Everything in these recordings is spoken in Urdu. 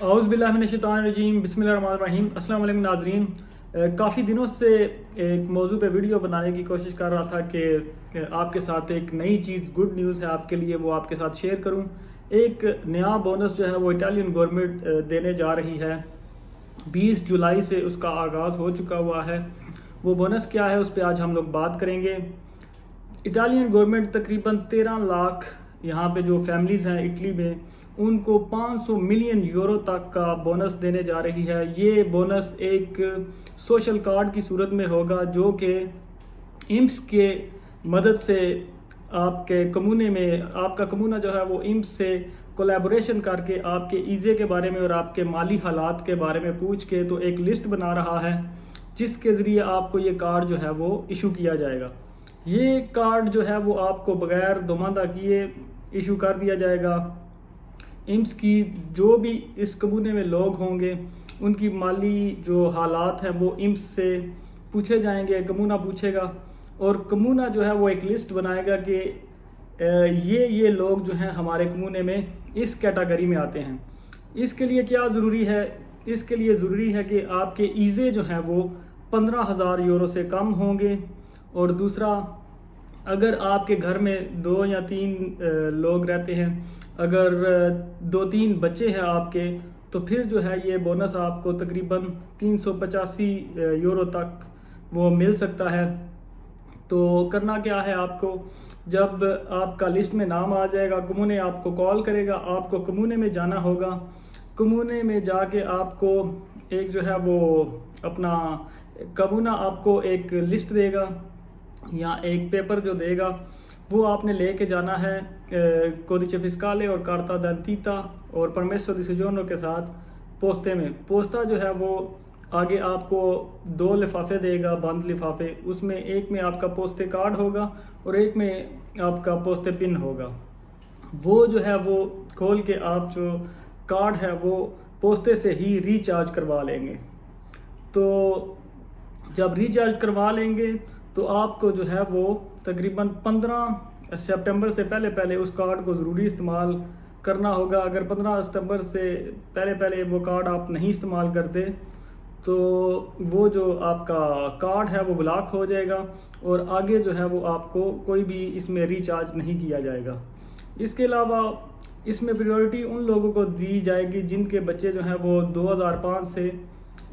اعوذ باللہ من الشیطان الرجیم، بسم اللہ الرحمن الرحیم۔ السلام علیکم ناظرین، کافی دنوں سے ایک موضوع پہ ویڈیو بنانے کی کوشش کر رہا تھا کہ آپ کے ساتھ ایک نئی چیز، گڈ نیوز ہے آپ کے لیے، وہ آپ کے ساتھ شیئر کروں۔ ایک نیا بونس جو ہے وہ اٹالین گورنمنٹ دینے جا رہی ہے۔ 20 جولائی سے اس کا آغاز ہو چکا ہوا ہے۔ وہ بونس کیا ہے اس پہ آج ہم لوگ بات کریں گے۔ اٹالین گورنمنٹ تقریباً 13 لاکھ یہاں پہ جو فیملیز ہیں اٹلی میں، ان کو 500 ملین یورو تک کا بونس دینے جا رہی ہے۔ یہ بونس ایک سوشل کارڈ کی صورت میں ہوگا جو کہ ایمس کے مدد سے آپ کے کمونے میں، آپ کا کمونہ جو ہے وہ ایمس سے کولیبوریشن کر کے آپ کے ایزے کے بارے میں اور آپ کے مالی حالات کے بارے میں پوچھ کے تو ایک لسٹ بنا رہا ہے جس کے ذریعے آپ کو یہ کارڈ جو ہے وہ ایشو کیا جائے گا۔ یہ کارڈ جو ہے وہ آپ کو بغیر دوماندہ کیے ایشو کر دیا جائے گا۔ ایمس کی جو بھی اس کمونے میں لوگ ہوں گے ان کی مالی جو حالات ہیں وہ ایمس سے پوچھے جائیں گے، کمونہ پوچھے گا، اور کمونہ جو ہے وہ ایک لسٹ بنائے گا کہ یہ لوگ جو ہیں ہمارے کمونے میں اس کیٹاگری میں آتے ہیں۔ اس کے لیے کیا ضروری ہے؟ اس کے لیے ضروری ہے کہ آپ کے ایزے جو ہیں وہ 15,000 یورو سے کم ہوں گے، اور دوسرا اگر آپ کے گھر میں 2 یا 3 لوگ رہتے ہیں، اگر 2-3 بچے ہیں آپ کے، تو پھر جو ہے یہ بونس آپ کو تقریباً 385 یورو تک وہ مل سکتا ہے۔ تو کرنا کیا ہے آپ کو، جب آپ کا لسٹ میں نام آ جائے گا، کمونے آپ کو کال کرے گا، آپ کو کمونے میں جانا ہوگا۔ کمونے میں جا کے آپ کو ایک جو ہے وہ اپنا کمونہ آپ کو ایک لسٹ دے گا یا ایک پیپر جو دے گا، وہ آپ نے لے کے جانا ہے کوڈیچے فسکالے اور کارتا دنتیتا اور پرمیسو دی سوجورنو کے ساتھ پوستے میں۔ پوستا جو ہے وہ آگے آپ کو 2 لفافے دے گا، بند لفافے، اس میں ایک میں آپ کا پوستے کارڈ ہوگا اور ایک میں آپ کا پوستے پن ہوگا۔ وہ جو ہے وہ کھول کے آپ جو کارڈ ہے وہ پوستے سے ہی ریچارج کروا لیں گے۔ تو جب ریچارج کروا لیں گے تو آپ کو جو ہے وہ تقریباً 15 سپٹمبر سے پہلے اس کارڈ کو ضروری استعمال کرنا ہوگا۔ اگر 15 ستمبر سے پہلے وہ کارڈ آپ نہیں استعمال کرتے تو وہ جو آپ کا کارڈ ہے وہ بلاک ہو جائے گا اور آگے جو ہے وہ آپ کو کوئی بھی اس میں ریچارج نہیں کیا جائے گا۔ اس کے علاوہ اس میں پریورٹی ان لوگوں کو دی جائے گی جن کے بچے جو ہیں وہ 2005 سے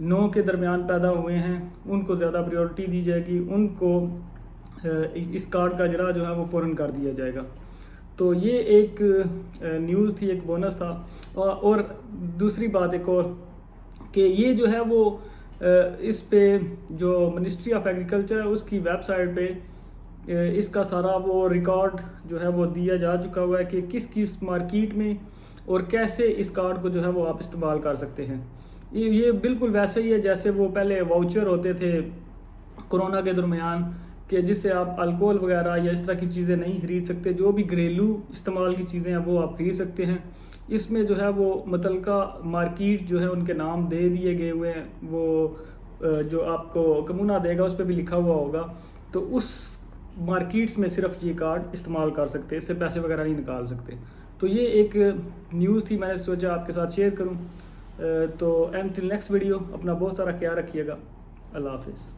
9 کے درمیان پیدا ہوئے ہیں، ان کو زیادہ پریورٹی دی جائے گی، ان کو اس کارڈ کا اجرا جو ہے وہ فوراً کر دیا جائے گا۔ تو یہ ایک نیوز تھی، ایک بونس تھا۔ اور دوسری بات ایک اور کہ یہ جو ہے وہ اس پہ جو منسٹری آف ایگریکلچر ہے اس کی ویب سائٹ پہ اس کا سارا وہ ریکارڈ جو ہے وہ دیا جا چکا ہوا ہے کہ کس مارکیٹ میں اور کیسے اس کارڈ کو جو ہے وہ آپ استعمال کر سکتے ہیں۔ یہ بالکل ویسے ہی ہے جیسے وہ پہلے واؤچر ہوتے تھے کرونا کے درمیان، کہ جس سے آپ الکوہل وغیرہ یا اس طرح کی چیزیں نہیں خرید سکتے، جو بھی گھریلو استعمال کی چیزیں ہیں وہ آپ خرید سکتے ہیں۔ اس میں جو ہے وہ متعلقہ مارکیٹ جو ہے ان کے نام دے دیے گئے ہوئے ہیں، وہ جو آپ کو کمونہ دے گا اس پہ بھی لکھا ہوا ہوگا، تو اس مارکیٹس میں صرف یہ کارڈ استعمال کر سکتے، اس سے پیسے وغیرہ نہیں نکال سکتے۔ تو یہ ایک نیوز تھی، میں نے سوچا آپ کے ساتھ شیئر کروں۔ تو اینٹل نیکسٹ ویڈیو، اپنا بہت سارا خیال رکھیے گا۔ اللہ حافظ۔